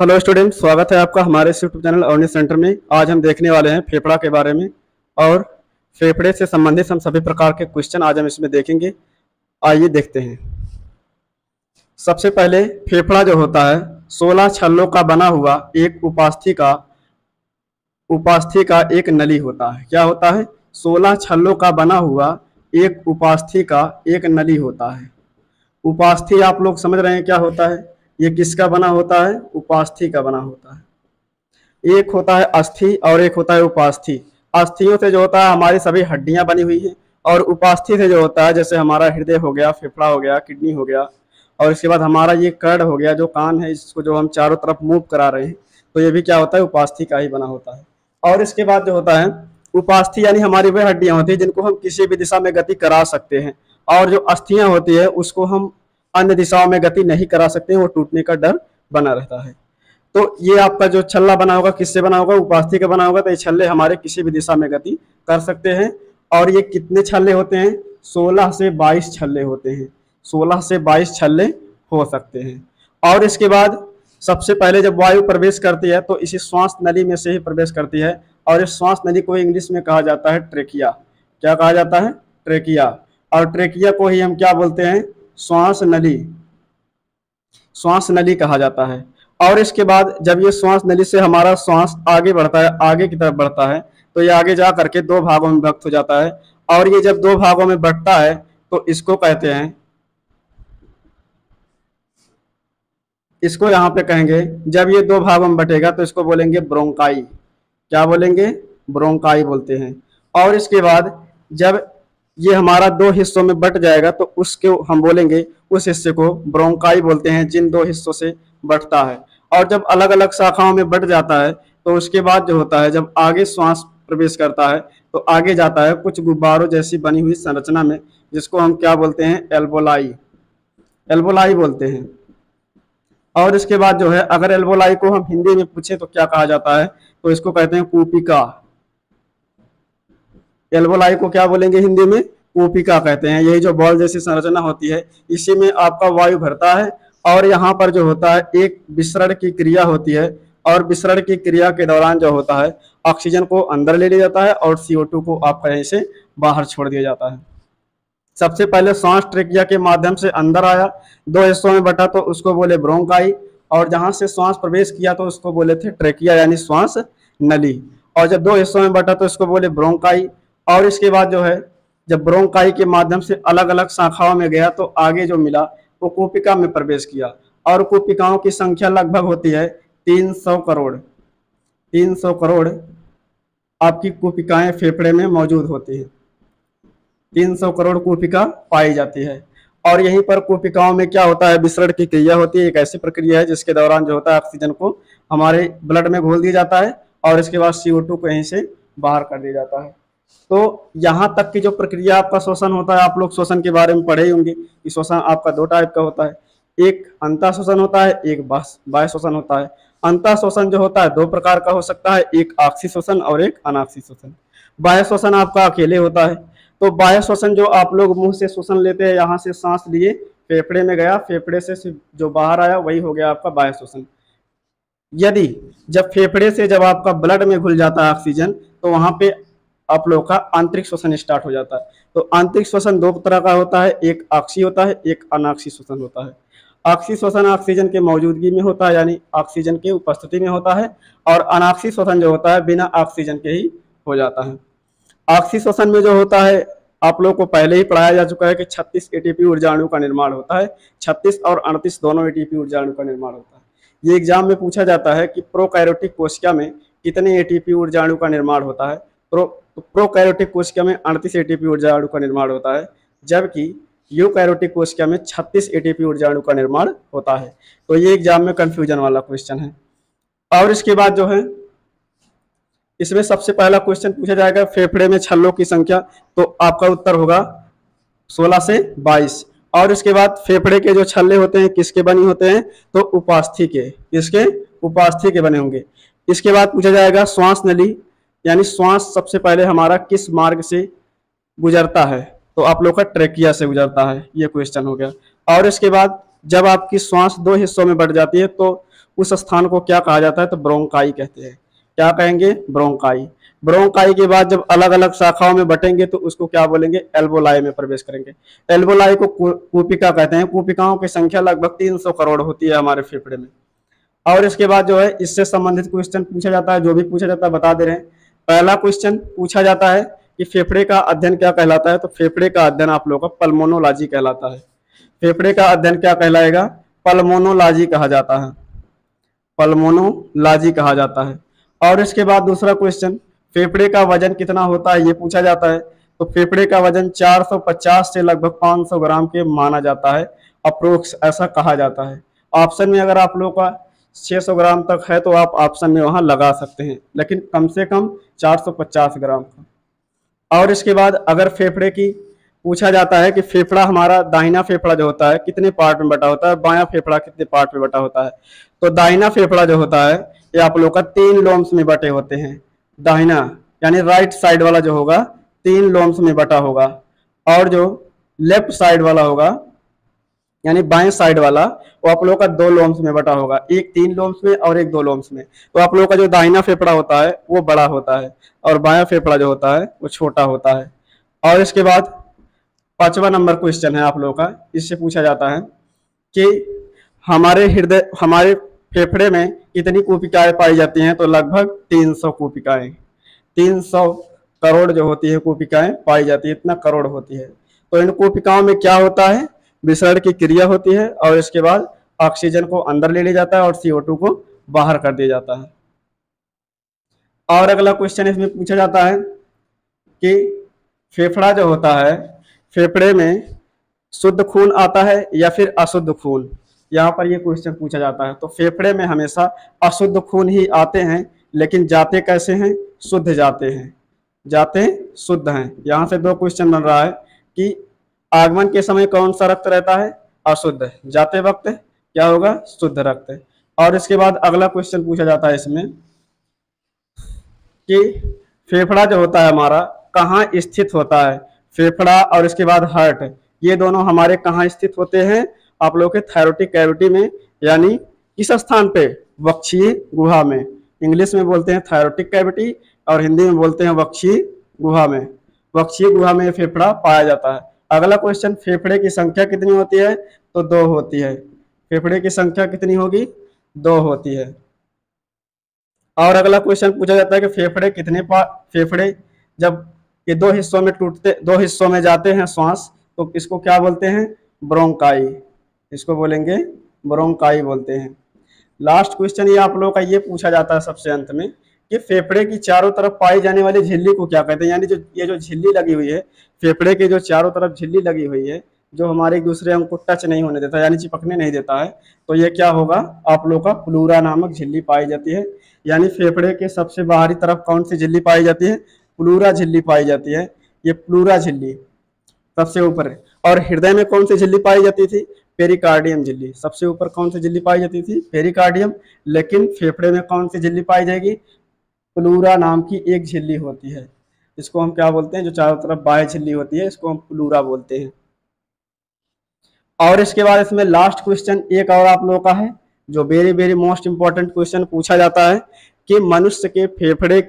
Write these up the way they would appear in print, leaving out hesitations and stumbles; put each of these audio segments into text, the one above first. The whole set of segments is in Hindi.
हेलो स्टूडेंट, स्वागत है आपका हमारे इस यूट्यूब चैनल अवेयरनेस सेंटर में। आज हम देखने वाले हैं फेफड़ा के बारे में और फेफड़े से संबंधित हम सभी प्रकार के क्वेश्चन आज हम इसमें देखेंगे। आइए देखते हैं। सबसे पहले फेफड़ा जो होता है 16 छल्लों का बना हुआ एक उपास्थि का एक नली होता है। क्या होता है? 16 छल्लों का बना हुआ एक उपास्थि का एक नली होता है। उपास्थि आप लोग समझ रहे हैं क्या होता है? ये किसका बना होता है? उपास्थि का बना होता है। एक होता है अस्थि और एक होता है उपास्थि। अस्थियों से जो होता है हमारी सभी हड्डियां बनी हुई है, और उपास्थि से जो होता है जैसे हमारा हृदय हो गया, फेफड़ा हो गया, किडनी हो गया, और इसके बाद हमारा ये कर्ण हो गया, जो कान है, इसको जो हम चारों तरफ मूव करा रहे हैं, तो ये भी क्या होता है? उपास्थि का ही बना होता है। और इसके बाद जो होता है उपास्थि यानी हमारी वह हड्डियां होती है जिनको हम किसी भी दिशा में गति करा सकते हैं, और जो अस्थियां होती है उसको हम अन्य दिशाओं में गति नहीं करा सकते हैं, वो टूटने का डर बना रहता है। तो ये आपका जो छल्ला बना होगा किससे बना होगा? उपास्थि का बना होगा। तो ये छल्ले हमारे किसी भी दिशा में गति कर सकते हैं। और ये कितने छल्ले होते हैं? 16 से 22 छल्ले होते हैं। 16 से 22 छल्ले हो सकते हैं। और इसके बाद सबसे पहले जब वायु प्रवेश करती है तो इसी श्वास नली में से ही प्रवेश करती है, और इस श्वास नली को इंग्लिश में कहा जाता है ट्रेकिया। क्या कहा जाता है? ट्रेकिया। और ट्रेकिया को ही हम क्या बोलते हैं? श्वास नली। श्वास नली कहा जाता है। और इसके बाद जब ये श्वास नली से हमारा श्वास आगे बढ़ता है, आगे की तरफ बढ़ता है, तो ये आगे जा करके दो भागों में विभक्त हो जाता है। और ये जब दो भागों में बढ़ता है तो इसको कहते हैं, इसको यहाँ पे कहेंगे, जब ये दो भागों में बटेगा तो इसको बोलेंगे ब्रोंकाई। क्या बोलेंगे? ब्रोंकाई बोलते हैं। और इसके बाद जब ये हमारा दो हिस्सों में बट जाएगा तो उसके हम बोलेंगे, उस हिस्से को ब्रोंकाई बोलते हैं जिन दो हिस्सों से बटता है। और जब अलग अलग शाखाओं में बट जाता है तो उसके बाद जो होता है जब आगे श्वास प्रवेश करता है तो आगे जाता है कुछ गुब्बारों जैसी बनी हुई संरचना में, जिसको हम क्या बोलते हैं? एल्वोलाई। एल्वोलाई बोलते हैं। और इसके बाद जो है अगर एल्वोलाई को हम हिंदी में पूछे तो क्या कहा जाता है? तो इसको कहते हैं कूपिका। एल्वोलाई को क्या बोलेंगे हिंदी में? कूपिका कहते हैं। यही जो बॉल जैसी संरचना होती है इसी में आपका वायु भरता है, और यहाँ पर जो होता है एक विसरण की क्रिया होती है, और विसरण की क्रिया के दौरान जो होता है ऑक्सीजन को अंदर ले लिया जाता है और CO2 को आपका यहीं से बाहर छोड़ दिया जाता है। सबसे पहले श्वास ट्रेकिया के माध्यम से अंदर आया, दो हिस्सों में बटा तो उसको बोले ब्रोंकाई, और जहां से श्वास प्रवेश किया तो उसको बोले थे ट्रेकिया यानी श्वास नली। और जब दो हिस्सों में बटा तो इसको बोले ब्रोंकाई। और इसके बाद जो है जब ब्रोंकाई के माध्यम से अलग अलग शाखाओं में गया तो आगे जो मिला वो कूपिका में प्रवेश किया, और कूपिकाओं की संख्या लगभग होती है 300 करोड़। 300 करोड़ आपकी कूपिकाएं फेफड़े में मौजूद होती है। 300 करोड़ कूपिका पाई जाती है। और यहीं पर कूपिकाओं में क्या होता है? विसरण की क्रिया होती है। एक ऐसी प्रक्रिया है जिसके दौरान जो होता है ऑक्सीजन को हमारे ब्लड में घोल दिया जाता है, और इसके बाद CO2 को यहीं से बाहर कर दिया जाता है। तो यहाँ तक की जो प्रक्रिया आपका श्वसन होता है, आप लोग श्वसन के बारे में पढ़े ही होंगे कि श्वसन आपका दो टाइप का होता है, एक अंतः श्वसन होता है, एक बाह्य श्वसन होता है। अंतः श्वसन जो होता है दो प्रकार का हो सकता है, एक आक्षी श्वसन और एक अनाक्षी श्वसन। बाह्य श्वसन आपका अकेले होता है। तो बाह्य श्वसन जो आप लोग मुंह से श्वसन लेते हैं, यहाँ से सांस लिए फेफड़े में गया, फेफड़े से जो बाहर आया वही हो गया आपका बाह्य श्वसन। यदि जब फेफड़े से जब आपका ब्लड में घुल जाता है ऑक्सीजन तो वहां पे आप लोग का आंतरिक श्वसन स्टार्ट हो जाता है। तो आंतरिक श्वसन दो तरह का होता है, एक अक्षी होता है, एक अनाक्षी श्वसन होता है। अक्षी श्वसन ऑक्सीजन के मौजूदगी में होता है यानी ऑक्सीजन की उपस्थिति में होता है, और अनाक्षी श्वसन जो होता है बिना ऑक्सीजन के ही हो जाता है। अक्षी श्वसन में जो होता है आप लोग को पहले ही पढ़ाया जा चुका है कि 36 ATP ऊर्जा अणु का निर्माण होता है। 36 और 38 दोनों ATP ऊर्जा अणु का निर्माण होता है। ये एग्जाम में पूछा जाता है कि प्रोकैरियोटिक कोशिका में कितने ATP ऊर्जा अणु का निर्माण होता है। प्रोकैरियोटिक कोशिका में 38 ATP ऊर्जा अणु का निर्माण होता है, जबकि यूकैरियोटिक कोशिका में 36 ATP ऊर्जा अणु का निर्माण होता है। तो ये एग्जाम में कंफ्यूजन वाला क्वेश्चन है। और इसके बाद जो है इसमें सबसे पहला क्वेश्चन पूछा जाएगा फेफड़े में छल्लों की संख्या, तो आपका उत्तर होगा 16 से 22। और इसके बाद फेफड़े के जो छल्ले होते हैं किसके बने होते हैं? तो उपास्थि के। किसके? उपास्थि के बने होंगे। इसके बाद पूछा जाएगा श्वास नली यानी श्वास सबसे पहले हमारा किस मार्ग से गुजरता है? तो आप लोग का ट्रेकिया से गुजरता है। ये क्वेश्चन हो गया। और इसके बाद जब आपकी श्वास दो हिस्सों में बट जाती है तो उस स्थान को क्या कहा जाता है, तो ब्रोंकाई कहते हैं। क्या कहेंगे, ब्रोंकाई। ब्रोंकाई के बाद जब अलग अलग शाखाओं में बटेंगे तो उसको क्या बोलेंगे, एल्वोलाई में प्रवेश करेंगे। एल्वोलाई को कूपिका कहते हैं। कूपिकाओं की संख्या लगभग 300 करोड़ होती है हमारे फेफड़े में। और इसके बाद जो है इससे संबंधित क्वेश्चन पूछा जाता है, जो भी पूछा जाता है बता दे रहे हैं। पहला क्वेश्चन पूछा जाता है कि फेफड़े का अध्ययन क्या कहलाता है, तो फेफड़े का अध्ययन आप लोगों का पल्मोनोलॉजी कहलाता है। फेफड़े का अध्ययन क्या कहलाएगा, पल्मोनोलॉजी कहा जाता है, पल्मोनोलॉजी कहा जाता है। और इसके बाद दूसरा क्वेश्चन, फेफड़े का वजन कितना होता है, ये पूछा जाता है। तो फेफड़े का वजन 450 से लगभग 500 ग्राम के माना जाता है, अप्रोक्स ऐसा कहा जाता है। ऑप्शन में अगर आप लोगों का 600 ग्राम तक है तो आप ऑप्शन में वहां लगा सकते हैं, लेकिन कम से कम 450 ग्राम का। और इसके बाद अगर फेफड़े की पूछा जाता है कि फेफड़ा हमारा दाहिना फेफड़ा जो होता है कितने पार्ट में बटा होता है, बायां फेफड़ा कितने पार्ट में बटा होता है, तो दाहिना फेफड़ा जो होता है ये आप लोग का 3 लोम्स में बटे होते हैं। दाहिना यानी राइट साइड वाला जो होगा 3 लोम्स में बटा होगा, और जो लेफ्ट साइड वाला होगा यानी बाएं साइड वाला वो आप लोगों का 2 लोम्स में बटा होगा, एक 3 लोम्स में और एक 2 लोम्स में। तो आप लोगों का जो दाहिना फेफड़ा होता है वो बड़ा होता है और बायां फेफड़ा जो होता है वो छोटा होता है। और इसके बाद 5वां नंबर क्वेश्चन है आप लोगों का, इससे पूछा जाता है कि हमारे फेफड़े में कितनी कोशिकाएं पाई जाती हैं, तो लगभग 300 कोशिकाएं, 300 करोड़ जो होती है कोशिकाएं पाई जाती है, इतना करोड़ होती है। तो इन कोशिकाओं में क्या होता है, विसरण की क्रिया होती है, और इसके बाद ऑक्सीजन को अंदर ले लिया जाता है और CO2 को बाहर कर दिया जाता है। और अगला क्वेश्चन इसमें पूछा जाता है कि फेफड़ा जो होता है, फेफड़े में शुद्ध खून आता है या फिर अशुद्ध खून, यहाँ पर ये क्वेश्चन पूछा जाता है। तो फेफड़े में हमेशा अशुद्ध खून ही आते हैं, लेकिन जाते कैसे हैं, शुद्ध जाते हैं, जाते शुद्ध हैं। यहाँ से 2 क्वेश्चन बन रहा है कि आगमन के समय कौन सा रक्त रहता है, अशुद्ध, जाते वक्त क्या होगा, शुद्ध रक्त। और इसके बाद अगला क्वेश्चन पूछा जाता है इसमें कि फेफड़ा जो होता है हमारा कहाँ स्थित होता है, फेफड़ा और इसके बाद हार्ट, ये दोनों हमारे कहाँ स्थित होते हैं, आप लोगों के थायरोटिक कैविटी में, यानी किस स्थान पे, वक्षीय गुहा में। इंग्लिश में बोलते हैं थायरोटिक कैविटी और हिंदी में बोलते हैं वक्षीय गुहा में। वक्षीय गुहा में फेफड़ा पाया जाता है। अगला क्वेश्चन, फेफड़े की संख्या कितनी होती है, तो 2 होती है। फेफड़े की संख्या कितनी होगी, 2 होती है। और अगला क्वेश्चन पूछा जाता है कि फेफड़े जब ये 2 हिस्सों में टूटते, 2 हिस्सों में जाते हैं श्वास, तो इसको क्या बोलते हैं, ब्रोंकाई, इसको बोलेंगे ब्रोंकाई बोलते हैं। लास्ट क्वेश्चन ये आप लोगों का ये पूछा जाता है सबसे अंत में कि फेफड़े की चारों तरफ पाई जाने वाली झिल्ली को क्या कहते हैं, यानी जो ये जो झिल्ली लगी हुई है, फेफड़े के जो चारों तरफ झिल्ली लगी हुई है, जो हमारे एक दूसरे अंग को टच नहीं होने देता, यानी चिपकने नहीं देता है, तो ये क्या होगा, आप लोगों का प्लूरा नामक झिल्ली पाई जाती है। यानी फेफड़े के सबसे बाहरी तरफ कौन सी झिल्ली पाई जाती है, प्लूरा झिल्ली पाई जाती है, ये प्लूरा झिल्ली सबसे ऊपर है। और हृदय में कौन सी झिल्ली पाई जाती थी, पेरिकार्डियम झिल्ली, सबसे ऊपर कौन सी झिल्ली पाई जाती थी, पेरिकार्डियम। लेकिन फेफड़े में कौन सी झिल्ली पाई जाएगी, प्लूरा नाम की एक झिल्ली होती है, इसको हम क्या बोलते हैं, जो चारों तरफ बाह्य झिल्ली होती है, इसको हम प्लूरा बोलते हैं। और इसके बाद इसमें लास्ट क्वेश्चन एक और आप लोगों का है, जो very very most important question पूछा जाता है कि मनुष्य के फेफड़े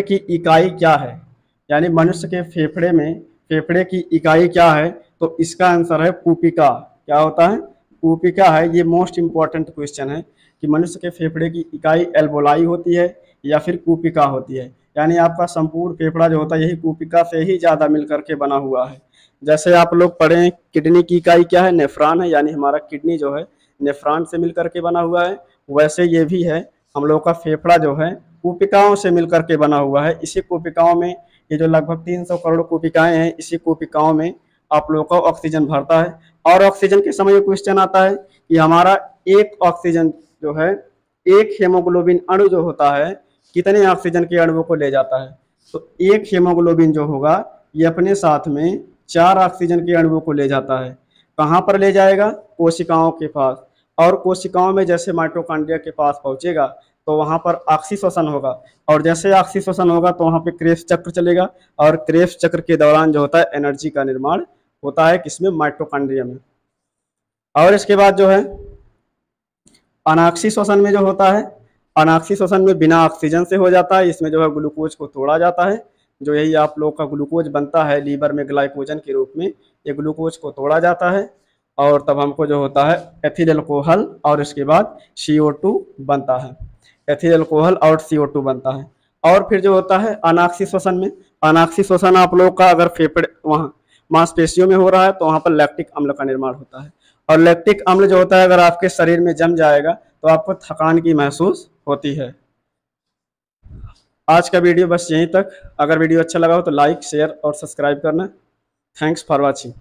की इकाई क्या है, यानी मनुष्य के फेफड़े में फेफड़े की इकाई क्या है, तो इसका आंसर है कूपिका। क्या होता है, कूपिका है। ये मोस्ट इंपॉर्टेंट क्वेश्चन है कि मनुष्य के फेफड़े की इकाई एल्वोलाई होती है या फिर कूपिका होती है, यानी आपका संपूर्ण फेफड़ा जो होता है यही कूपिका से ही ज्यादा मिलकर के बना हुआ है। जैसे आप लोग पढ़े किडनी की इकाई क्या है, नेफ्रॉन है, यानी हमारा किडनी जो है नेफ्रॉन से मिलकर के बना हुआ है, वैसे ये भी है, हम लोग का फेफड़ा जो है कूपिकाओं से मिलकर के बना हुआ है। इसी कूपिकाओं में ये जो लगभग 300 करोड़ कूपिकाएं हैं, इसी कूपिकाओं में आप लोगों को ऑक्सीजन भरता है। और ऑक्सीजन के समय क्वेश्चन आता है कि हमारा एक ऑक्सीजन जो है, एक हेमोग्लोबिन अणु जो होता है कितने ऑक्सीजन के अणुओं को ले जाता है, तो एक हेमोग्लोबिन जो होगा ये अपने साथ में 4 ऑक्सीजन के अणुओं को ले जाता है। कहाँ पर ले जाएगा, कोशिकाओं के पास, और कोशिकाओं में जैसे माइटोकॉन्ड्रिया के पास पहुंचेगा तो वहां पर ऑक्सीशोषण होगा, और जैसे ऑक्सीशोषण होगा तो वहां पे क्रेब्स चक्र चलेगा, और क्रेब्स चक्र के दौरान जो होता है एनर्जी का निर्माण होता है, किसमें, माइटोकॉन्ड्रिया में। और इसके बाद जो है अनाक्षी श्वसन में जो होता है, अनाक्षी श्वसन में बिना ऑक्सीजन से हो जाता है। इसमें जो है ग्लूकोज को तोड़ा जाता है, जो यही आप लोग का ग्लूकोज बनता है लीवर में ग्लाइकोजन के रूप में, ये ग्लूकोज को तोड़ा जाता है और तब हमको जो होता है एथिल अल्कोहल और इसके बाद CO2 बनता है। एथिल अल्कोहल और CO2 बनता है। और फिर जो होता है अनाक्षी श्वसन में, अनाक्षी श्वसन आप लोग का अगर फेफड़े वहाँ मांसपेशियों में हो रहा है तो वहाँ पर लैक्टिक अम्ल का निर्माण होता है। और लैक्टिक अम्ल जो होता है अगर आपके शरीर में जम जाएगा तो आपको थकान की महसूस होती है। आज का वीडियो बस यहीं तक। अगर वीडियो अच्छा लगा हो तो लाइक, शेयर और सब्सक्राइब करना। Thanks for watching.